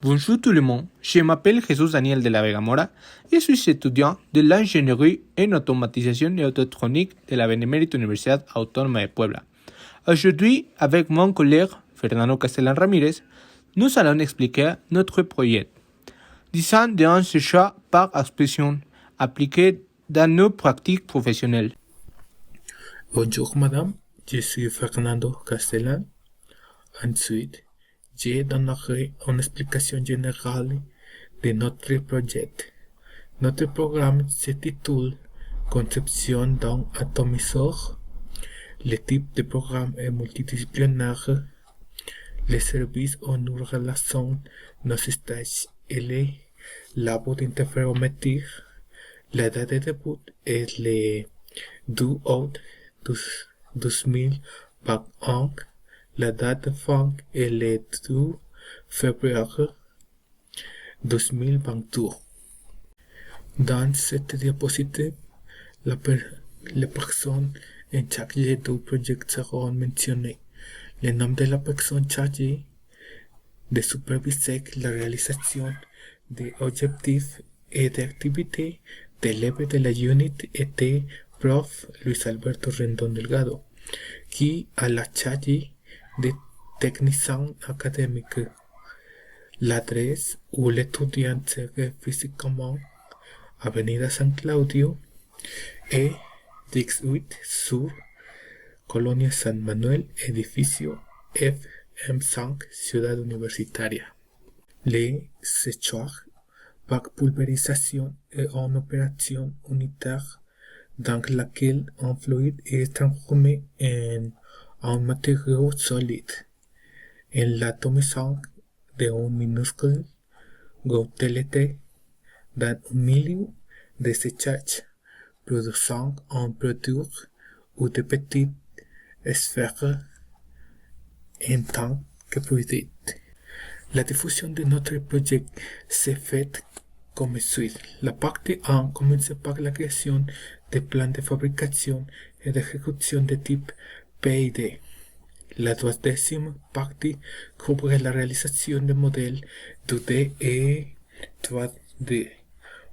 Bonjour tout le monde, je m'appelle Jesús Daniel de la Vega Mora et je suis étudiant de l'ingénierie en automatisation et autotronique de la Benemérita Universidad Autónoma de Puebla. Aujourd'hui, avec mon collègue Fernando Castellán Ramírez, nous allons expliquer notre projet. Design d'un chercheur par expression appliqué dans nos pratiques professionnelles. Bonjour madame, je suis Fernando Castellán. Ensuite, je donnerai une explication générale de notre projet. Notre programme s'intitule Conception d'un atomiseur. Le type de programme est multidisciplinaire. Les services ont une relation nos stages et les labos d'interférométrie. La date de début est le 2 août 2021. La date de fin est le 2 février 2022. Dans cette diapositive, les personnes en charge du projet seront mentionnées. Le nom de la personne chargée de superviser la réalisation des objectifs et des activités d'élèves de la unité était prof Luis Alberto Rendón Delgado, qui a la charge de technicien académique. L'adresse où l'étudiant serait physiquement Avenida San Claudio et 18 sur Colonia San Manuel, edificio FM5, Ciudad Universitaria. Les sécheurs par pulvérisation est une opération unitaire dans laquelle un fluide est transformé en un matériau solide. En l'atomisation d'un minuscule gouttelette dans un milieu de séchage, produisant un produit ou de petites sphères en tant que produit. La diffusion de notre projet s'est faite comme suit. La partie 1 commence par la création des plans de fabrication et d'exécution de type PID. La deuxième partie couvre la réalisation de modèles 2D et 3D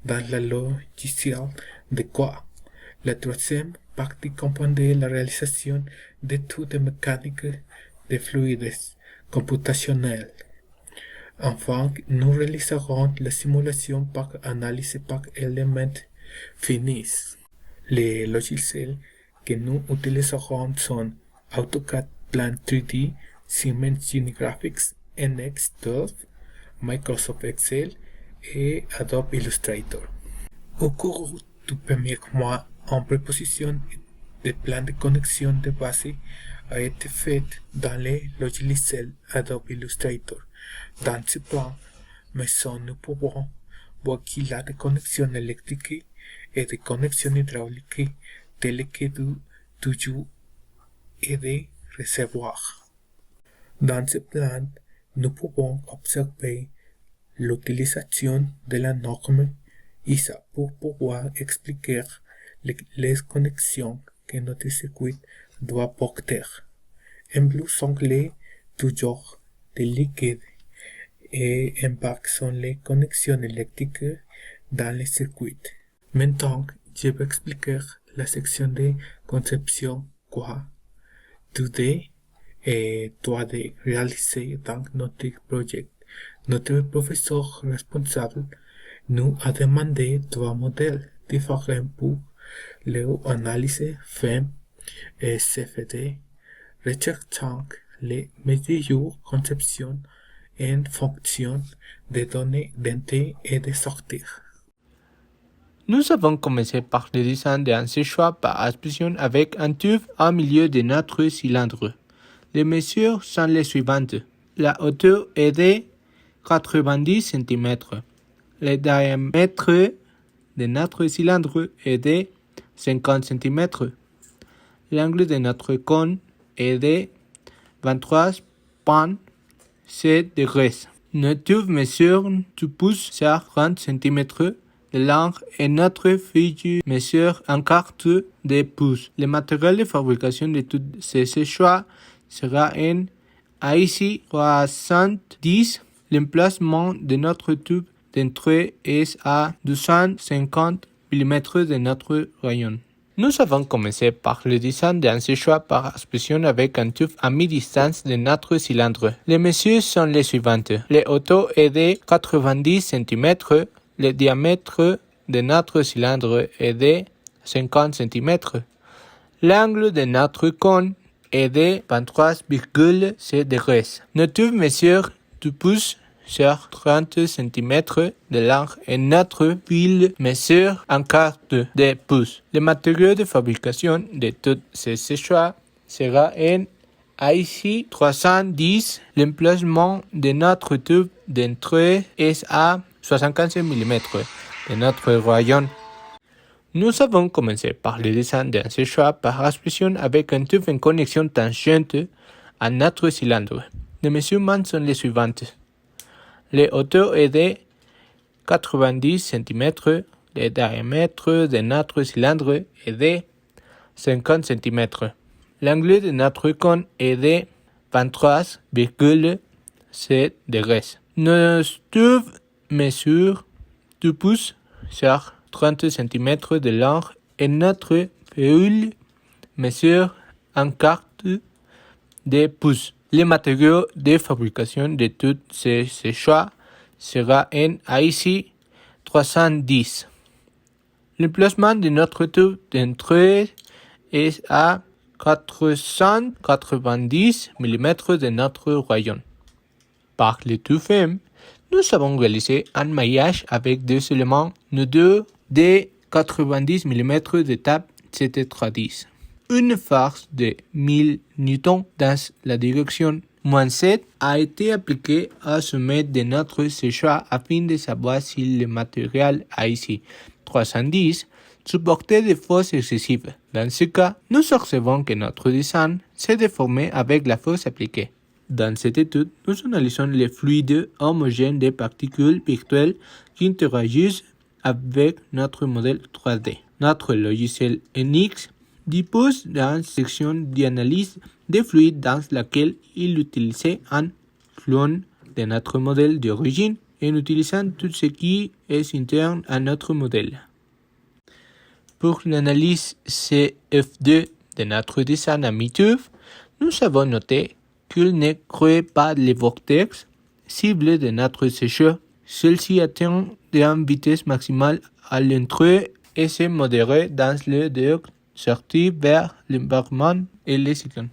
dans le logiciel de CAD. La troisième partie comprendait la réalisation d'études mécaniques de fluides computationnels. Enfin, nous réaliserons la simulation par analyse par éléments finis. Les logiciels que nous utiliserons sont AutoCAD Plan 3D, Siemens Unigraphics, NX12, Microsoft Excel et Adobe Illustrator. Au cours du premier mois, une proposition de plan de connexion de base a été faite dans le logiciel Adobe Illustrator. Dans ce plan, nous pouvons voir qu'il y a des connexions électriques et des connexions hydrauliques telles que du tuyau et des réservoirs. Dans ce plan, nous pouvons observer l'utilisation de la norme ISA pour pouvoir expliquer les connexions que notre circuit doit porter. En bleu sont les tuyaux de liquide et en bas sont les connexions électriques dans le circuit. Maintenant, je vais expliquer la section de conception CAD, 2D et 3D réalisée dans notre projet. Notre professeur responsable nous a demandé 3 modèles différents pour leur analyse FEM et CFD, recherchant les mesures conception en fonction des données d'entrée et de sortie. Nous avons commencé par le design d'un séchoir par expression avec un tube au milieu de notre cylindre. Les mesures sont les suivantes. La hauteur est de 90 cm. Le diamètre de notre cylindre est de 50 cm. L'angle de notre cône est de 23,7 degrés. Notre tube mesure 2 pouces sur 30 cm de long et notre feuille mesure un quart de pouce. Le matériel de fabrication de tous ces séchoirs sera en AISI 70 L'emplacement de notre tube d'entrée est à 250 mm de notre rayon. Nous avons commencé par le design d'un séchoir par aspersion avec un tube à mi-distance de notre cylindre. Les mesures sont les suivantes. Le hauteur est de 90 cm, le diamètre de notre cylindre est de 50 cm. L'angle de notre cône est de 23,7 degrés. Notre tube mesure 2 pouces sur 30 cm de large et notre pile mesure un quart de pouce. Le matériau de fabrication de tous ces séchoirs sera en IC 310. L'emplacement de notre tube d'entrée est à 75 mm de notre rayon. Nous avons commencé par le design d'un séchoir par aspersion avec un tube en connexion tangente à notre cylindre. Les mesurements sont les suivantes. Le hauteur est de 90 cm, le diamètre de notre cylindre est de 50 cm. L'angle de notre cône est de 23,7 degrés. Nos tubes mesurent 2 pouces sur 30 cm de large et notre pile mesure un quart de pouce. Le matériau de fabrication de tous ces séchoirs sera en IC 310. L'emplacement de notre tube d'entrée est à 490 mm de notre rayon. Par le tube ferme, nous avons réalisé un maillage avec deux éléments nodeux de 90 mm de table CT310. Une force de 1000 N dans la direction -7 a été appliquée au sommet de notre séchoir afin de savoir si le matériel IC 310 supportait des forces excessives. Dans ce cas, nous observons que notre design s'est déformé avec la force appliquée. Dans cette étude, nous analysons les fluides homogènes des particules virtuelles qui interagissent avec notre modèle 3D. Notre logiciel NX dispose d'une section d'analyse des fluides dans laquelle il utilisait un clone de notre modèle d'origine en utilisant tout ce qui est interne à notre modèle. Pour l'analyse CF2 de notre design à mi-tube, nous avons noté qu'il ne crée pas les vortex cibles de notre sécheur. Celle-ci atteint une vitesse maximale à l'entrée et se modère dans le deux sorties vers l'embarquement et les cyclones.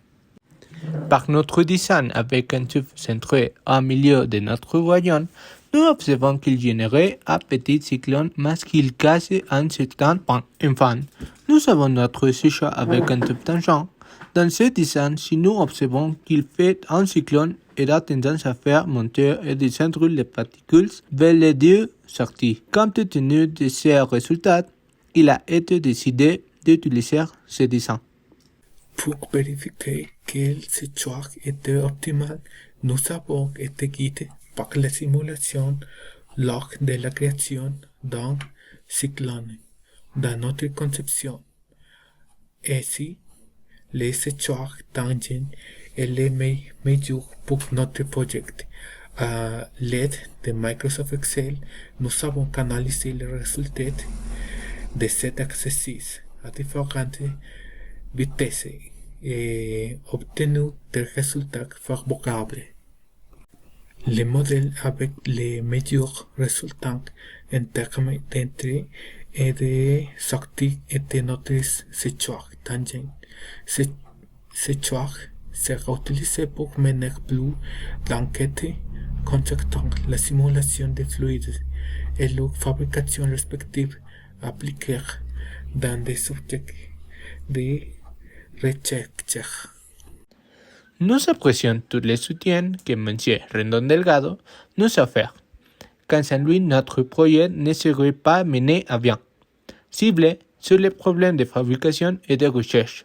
Par notre design avec un tube centré au milieu de notre rayon, nous observons qu'il générait un petit cyclone mais qu'il casse un certain point. Enfin, nous avons notre séchoir avec un tube tangent. Dans ce design, si nous observons qu'il fait un cyclone, il a tendance à faire monter et descendre les particules vers les deux sorties. Compte tenu de ces résultats, il a été décidé d'utiliser ce design. Pour vérifier que le séchoir était optimal, nous avons été guidés par la simulation lors de la création d'un cyclone dans notre conception. Ainsi, les séchoirs tangents et les mesures pour notre projet. À l'aide de Microsoft Excel, nous avons analysé les résultats de cet exercice à différentes vitesses et obtenu des résultats favorables. Le modèle avec les meilleurs résultats en termes d'entrée et de sortie était notre séchoir tangent. Ce séchoir sera utilisé pour mener plus d'enquêtes concernant la simulation des fluides et leur fabrication respective appliquée dans des objets de recherche. Nous apprécions tous les soutiens que M. Rendon Delgado nous a offerts, car sans lui notre projet ne serait pas mené à bien. Ciblé sur les problèmes de fabrication et de recherche.